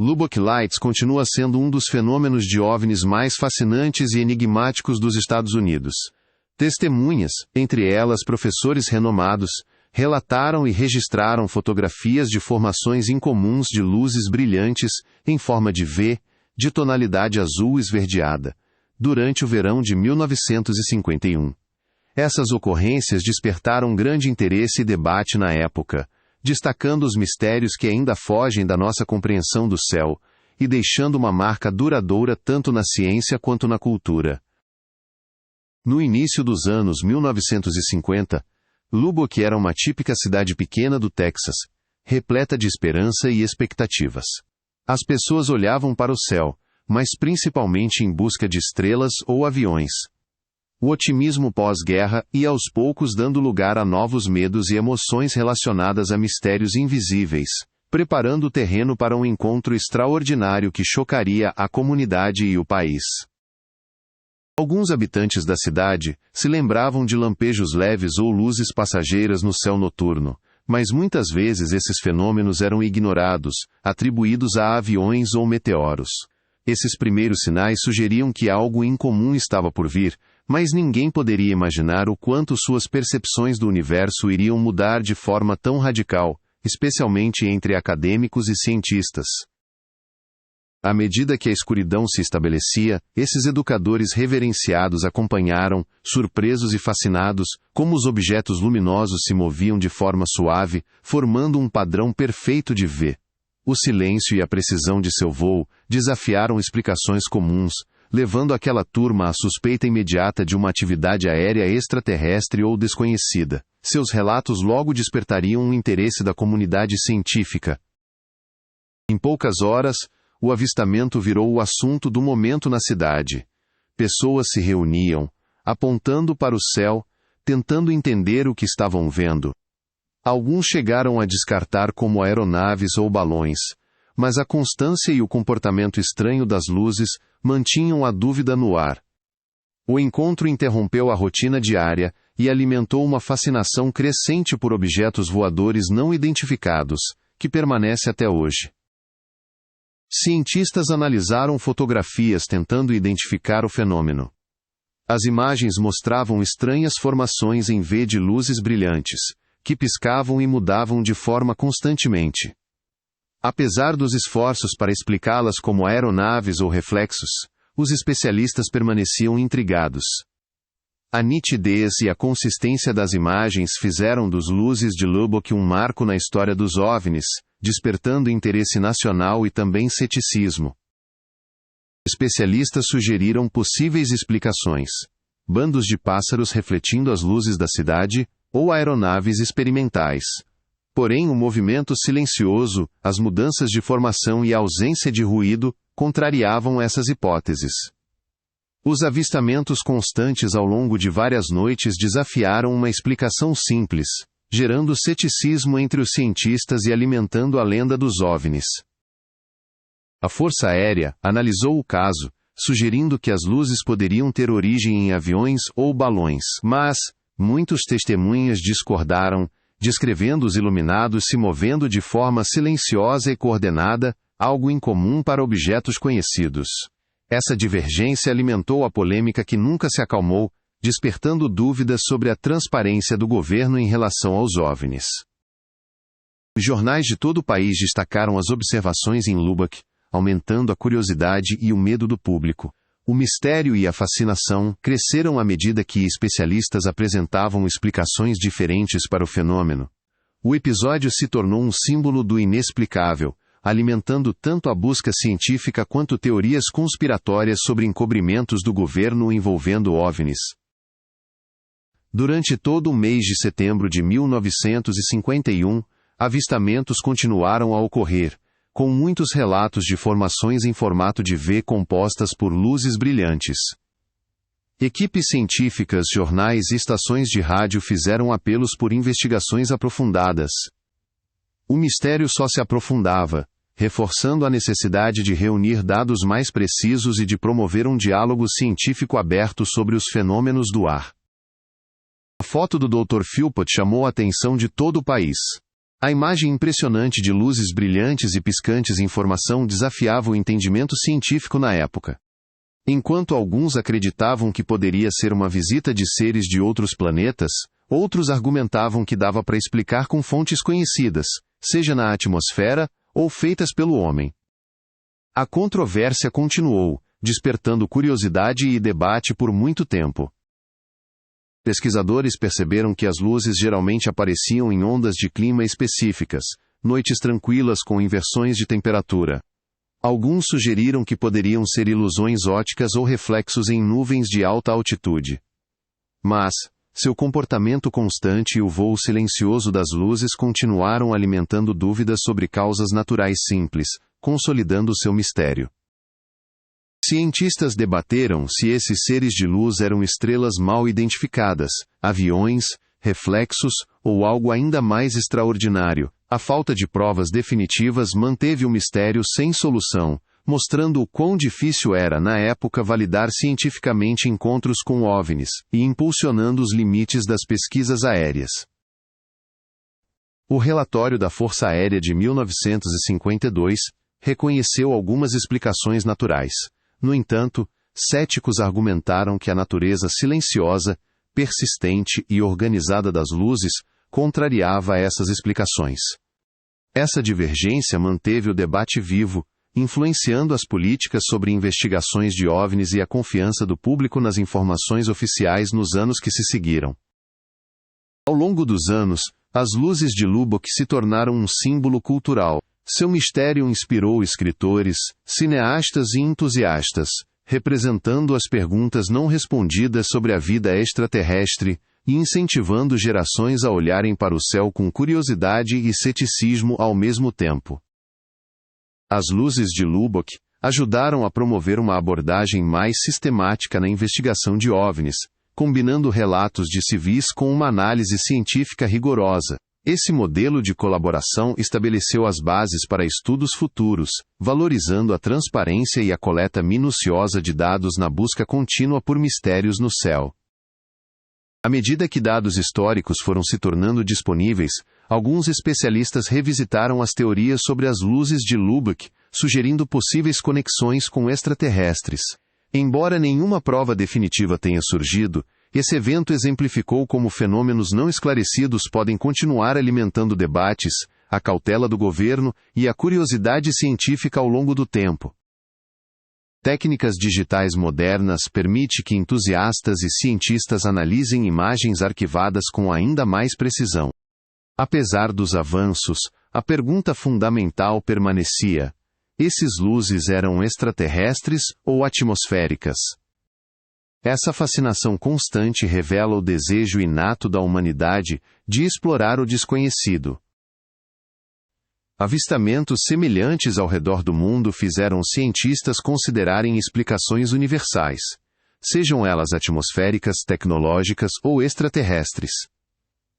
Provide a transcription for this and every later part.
Lubbock Lights continua sendo um dos fenômenos de OVNIs mais fascinantes e enigmáticos dos Estados Unidos. Testemunhas, entre elas professores renomados, relataram e registraram fotografias de formações incomuns de luzes brilhantes, em forma de V, de tonalidade azul esverdeada, durante o verão de 1951. Essas ocorrências despertaram grande interesse e debate na época, destacando os mistérios que ainda fogem da nossa compreensão do céu, e deixando uma marca duradoura tanto na ciência quanto na cultura. No início dos anos 1950, Lubbock era uma típica cidade pequena do Texas, repleta de esperança e expectativas. As pessoas olhavam para o céu, mas principalmente em busca de estrelas ou aviões. O otimismo pós-guerra ia aos poucos dando lugar a novos medos e emoções relacionadas a mistérios invisíveis, preparando o terreno para um encontro extraordinário que chocaria a comunidade e o país. Alguns habitantes da cidade se lembravam de lampejos leves ou luzes passageiras no céu noturno, mas muitas vezes esses fenômenos eram ignorados, atribuídos a aviões ou meteoros. Esses primeiros sinais sugeriam que algo incomum estava por vir, mas ninguém poderia imaginar o quanto suas percepções do universo iriam mudar de forma tão radical, especialmente entre acadêmicos e cientistas. À medida que a escuridão se estabelecia, esses educadores reverenciados acompanharam, surpresos e fascinados, como os objetos luminosos se moviam de forma suave, formando um padrão perfeito de V. O silêncio e a precisão de seu voo desafiaram explicações comuns, levando aquela turma à suspeita imediata de uma atividade aérea extraterrestre ou desconhecida. Seus relatos logo despertariam o interesse da comunidade científica. Em poucas horas, o avistamento virou o assunto do momento na cidade. Pessoas se reuniam, apontando para o céu, tentando entender o que estavam vendo. Alguns chegaram a descartar como aeronaves ou balões, mas a constância e o comportamento estranho das luzes mantinham a dúvida no ar. O encontro interrompeu a rotina diária e alimentou uma fascinação crescente por objetos voadores não identificados, que permanece até hoje. Cientistas analisaram fotografias tentando identificar o fenômeno. As imagens mostravam estranhas formações em V de luzes brilhantes, que piscavam e mudavam de forma constantemente. Apesar dos esforços para explicá-las como aeronaves ou reflexos, os especialistas permaneciam intrigados. A nitidez e a consistência das imagens fizeram dos luzes de Lubbock um marco na história dos OVNIs, despertando interesse nacional e também ceticismo. Especialistas sugeriram possíveis explicações: bandos de pássaros refletindo as luzes da cidade, ou aeronaves experimentais. Porém, o movimento silencioso, as mudanças de formação e a ausência de ruído contrariavam essas hipóteses. Os avistamentos constantes ao longo de várias noites desafiaram uma explicação simples, gerando ceticismo entre os cientistas e alimentando a lenda dos OVNIs. A Força Aérea analisou o caso, sugerindo que as luzes poderiam ter origem em aviões ou balões, mas muitos testemunhas discordaram, descrevendo os iluminados se movendo de forma silenciosa e coordenada, algo incomum para objetos conhecidos. Essa divergência alimentou a polêmica que nunca se acalmou, despertando dúvidas sobre a transparência do governo em relação aos OVNIs. Os jornais de todo o país destacaram as observações em Lubbock, aumentando a curiosidade e o medo do público. O mistério e a fascinação cresceram à medida que especialistas apresentavam explicações diferentes para o fenômeno. O episódio se tornou um símbolo do inexplicável, alimentando tanto a busca científica quanto teorias conspiratórias sobre encobrimentos do governo envolvendo OVNIs. Durante todo o mês de setembro de 1951, avistamentos continuaram a ocorrer, com muitos relatos de formações em formato de V compostas por luzes brilhantes. Equipes científicas, jornais e estações de rádio fizeram apelos por investigações aprofundadas. O mistério só se aprofundava, reforçando a necessidade de reunir dados mais precisos e de promover um diálogo científico aberto sobre os fenômenos do ar. A foto do Dr. Philpott chamou a atenção de todo o país. A imagem impressionante de luzes brilhantes e piscantes em formação desafiava o entendimento científico na época. Enquanto alguns acreditavam que poderia ser uma visita de seres de outros planetas, outros argumentavam que dava para explicar com fontes conhecidas, seja na atmosfera ou feitas pelo homem. A controvérsia continuou, despertando curiosidade e debate por muito tempo. Pesquisadores perceberam que as luzes geralmente apareciam em ondas de clima específicas, noites tranquilas com inversões de temperatura. Alguns sugeriram que poderiam ser ilusões ópticas ou reflexos em nuvens de alta altitude. Mas, seu comportamento constante e o voo silencioso das luzes continuaram alimentando dúvidas sobre causas naturais simples, consolidando seu mistério. Cientistas debateram se esses seres de luz eram estrelas mal identificadas, aviões, reflexos ou algo ainda mais extraordinário. A falta de provas definitivas manteve o mistério sem solução, mostrando o quão difícil era na época validar cientificamente encontros com OVNIs, e impulsionando os limites das pesquisas aéreas. O relatório da Força Aérea de 1952 reconheceu algumas explicações naturais. No entanto, céticos argumentaram que a natureza silenciosa, persistente e organizada das luzes contrariava essas explicações. Essa divergência manteve o debate vivo, influenciando as políticas sobre investigações de OVNIs e a confiança do público nas informações oficiais nos anos que se seguiram. Ao longo dos anos, as luzes de Lubbock se tornaram um símbolo cultural. Seu mistério inspirou escritores, cineastas e entusiastas, representando as perguntas não respondidas sobre a vida extraterrestre e incentivando gerações a olharem para o céu com curiosidade e ceticismo ao mesmo tempo. As luzes de Lubbock ajudaram a promover uma abordagem mais sistemática na investigação de OVNIs, combinando relatos de civis com uma análise científica rigorosa. Esse modelo de colaboração estabeleceu as bases para estudos futuros, valorizando a transparência e a coleta minuciosa de dados na busca contínua por mistérios no céu. À medida que dados históricos foram se tornando disponíveis, alguns especialistas revisitaram as teorias sobre as luzes de Lubbock, sugerindo possíveis conexões com extraterrestres. Embora nenhuma prova definitiva tenha surgido, esse evento exemplificou como fenômenos não esclarecidos podem continuar alimentando debates, a cautela do governo e a curiosidade científica ao longo do tempo. Técnicas digitais modernas permitem que entusiastas e cientistas analisem imagens arquivadas com ainda mais precisão. Apesar dos avanços, a pergunta fundamental permanecia: esses luzes eram extraterrestres ou atmosféricas? Essa fascinação constante revela o desejo inato da humanidade de explorar o desconhecido. Avistamentos semelhantes ao redor do mundo fizeram cientistas considerarem explicações universais, sejam elas atmosféricas, tecnológicas ou extraterrestres.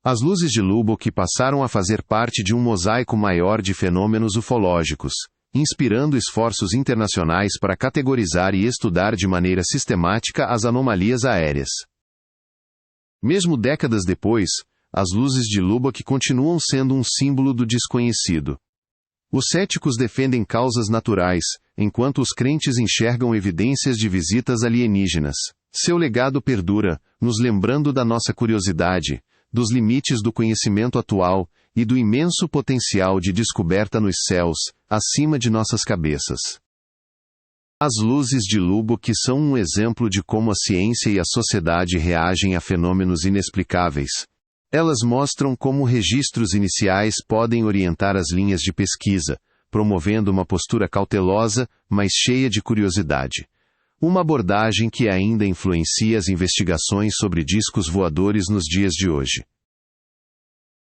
As luzes de Lubbock passaram a fazer parte de um mosaico maior de fenômenos ufológicos, inspirando esforços internacionais para categorizar e estudar de maneira sistemática as anomalias aéreas. Mesmo décadas depois, as luzes de Lubbock continuam sendo um símbolo do desconhecido. Os céticos defendem causas naturais, enquanto os crentes enxergam evidências de visitas alienígenas. Seu legado perdura, nos lembrando da nossa curiosidade, dos limites do conhecimento atual e do imenso potencial de descoberta nos céus, acima de nossas cabeças. As luzes de Lubbock são um exemplo de como a ciência e a sociedade reagem a fenômenos inexplicáveis. Elas mostram como registros iniciais podem orientar as linhas de pesquisa, promovendo uma postura cautelosa, mas cheia de curiosidade. Uma abordagem que ainda influencia as investigações sobre discos voadores nos dias de hoje.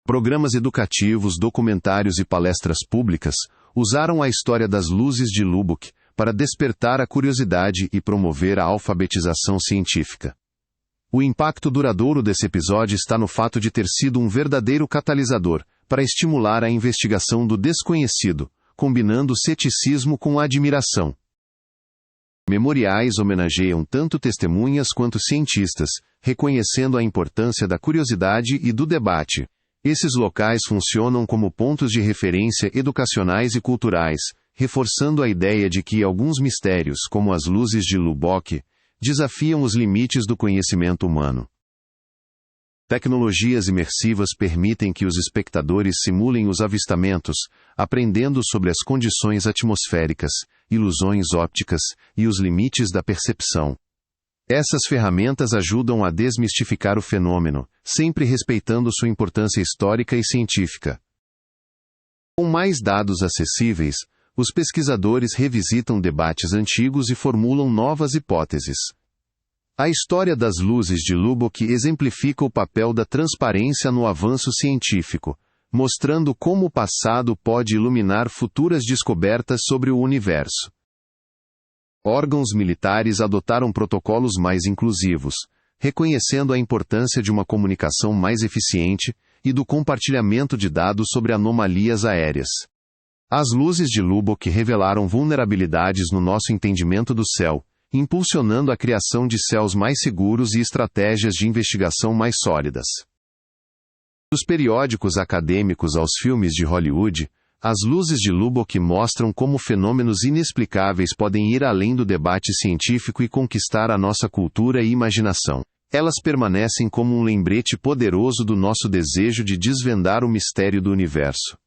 Programas educativos, documentários e palestras públicas usaram a história das luzes de Lubbock para despertar a curiosidade e promover a alfabetização científica. O impacto duradouro desse episódio está no fato de ter sido um verdadeiro catalisador para estimular a investigação do desconhecido, combinando ceticismo com admiração. Memoriais homenageiam tanto testemunhas quanto cientistas, reconhecendo a importância da curiosidade e do debate. Esses locais funcionam como pontos de referência educacionais e culturais, reforçando a ideia de que alguns mistérios, como as luzes de Lubbock, desafiam os limites do conhecimento humano. Tecnologias imersivas permitem que os espectadores simulem os avistamentos, aprendendo sobre as condições atmosféricas, ilusões ópticas e os limites da percepção. Essas ferramentas ajudam a desmistificar o fenômeno, sempre respeitando sua importância histórica e científica. Com mais dados acessíveis, os pesquisadores revisitam debates antigos e formulam novas hipóteses. A história das luzes de Lubbock exemplifica o papel da transparência no avanço científico, mostrando como o passado pode iluminar futuras descobertas sobre o universo. Órgãos militares adotaram protocolos mais inclusivos, reconhecendo a importância de uma comunicação mais eficiente e do compartilhamento de dados sobre anomalias aéreas. As luzes de Lubbock revelaram vulnerabilidades no nosso entendimento do céu, impulsionando a criação de céus mais seguros e estratégias de investigação mais sólidas. Dos periódicos acadêmicos aos filmes de Hollywood, as luzes de Lubbock mostram como fenômenos inexplicáveis podem ir além do debate científico e conquistar a nossa cultura e imaginação. Elas permanecem como um lembrete poderoso do nosso desejo de desvendar o mistério do universo.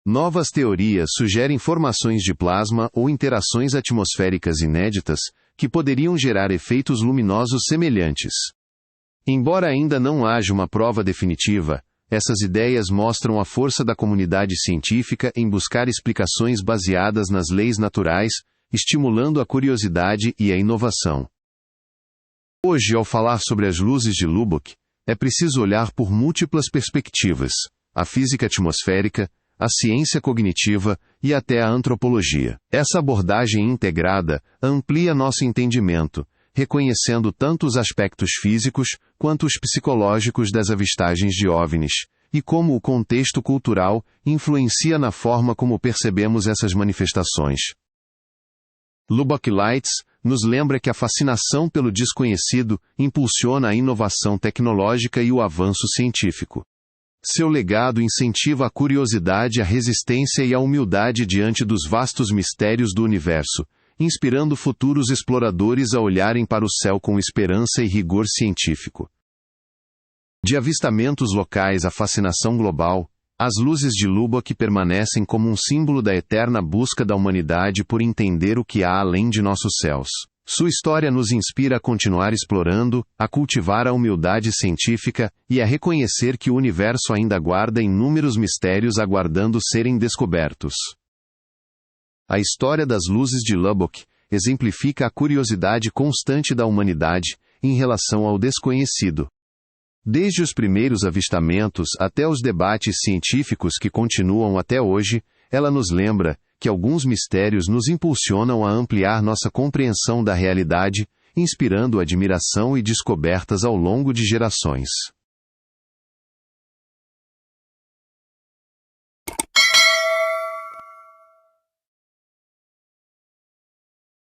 Novas teorias sugerem formações de plasma ou interações atmosféricas inéditas, que poderiam gerar efeitos luminosos semelhantes. Embora ainda não haja uma prova definitiva, essas ideias mostram a força da comunidade científica em buscar explicações baseadas nas leis naturais, estimulando a curiosidade e a inovação. Hoje, ao falar sobre as luzes de Lubbock, é preciso olhar por múltiplas perspectivas: a física atmosférica, a ciência cognitiva e até a antropologia. Essa abordagem integrada amplia nosso entendimento, reconhecendo tanto os aspectos físicos quanto os psicológicos das avistagens de OVNIs, e como o contexto cultural influencia na forma como percebemos essas manifestações. Lubbock Lights nos lembra que a fascinação pelo desconhecido impulsiona a inovação tecnológica e o avanço científico. Seu legado incentiva a curiosidade, a resistência e a humildade diante dos vastos mistérios do universo, inspirando futuros exploradores a olharem para o céu com esperança e rigor científico. De avistamentos locais à fascinação global, as luzes de Lubbock permanecem como um símbolo da eterna busca da humanidade por entender o que há além de nossos céus. Sua história nos inspira a continuar explorando, a cultivar a humildade científica e a reconhecer que o universo ainda guarda inúmeros mistérios aguardando serem descobertos. A história das luzes de Lubbock exemplifica a curiosidade constante da humanidade em relação ao desconhecido. Desde os primeiros avistamentos até os debates científicos que continuam até hoje, ela nos lembra que alguns mistérios nos impulsionam a ampliar nossa compreensão da realidade, inspirando admiração e descobertas ao longo de gerações.